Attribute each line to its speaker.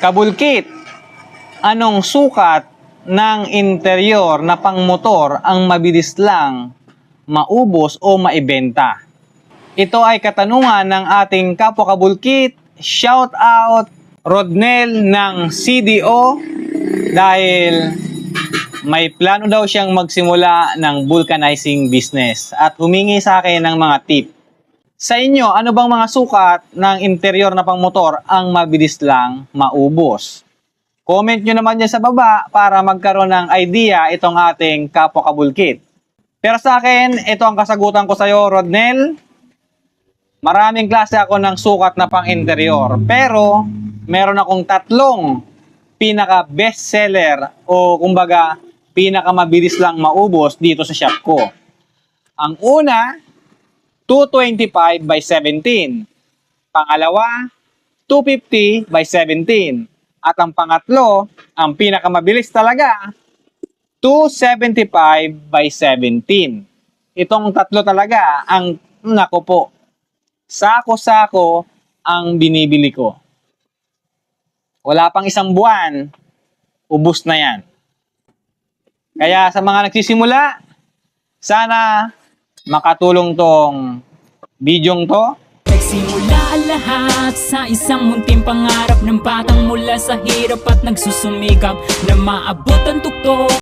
Speaker 1: Kabulkit, anong sukat ng interior na pangmotor ang mabilis lang maubos o maibenta? Ito ay katanungan ng ating kapwa kabulkit. Shout out Rodnel ng CDO dahil may plano daw siyang magsimula ng vulcanizing business at humingi sa akin ng mga tip. Sa inyo, ano bang mga sukat ng interior na pangmotor ang mabilis lang maubos? Comment nyo naman dyan sa baba para magkaroon ng idea itong ating kapwa kabulkit. Pero sa akin, ito ang kasagutan ko sa iyo, Rodnel. Maraming klase ako ng sukat na pang-interior. Pero, meron akong 3 pinaka-best seller o kumbaga, pinaka-mabilis lang maubos dito sa shop ko. Ang una, 225 by 17. Pangalawa, 250 by 17. At ang pangatlo, ang pinakamabilis talaga, 275 by 17. Itong 3 talaga, ang nako po, sako-sako ang binibili ko. Wala pang 1 buwan, ubos na yan. Kaya sa mga nagsisimula, sana makatulong tong bidyong to.
Speaker 2: Nagsimula ang lahat sa isang munting pangarap ng batang mula sa hirap at nagsusumikap na maabot ang tuktok.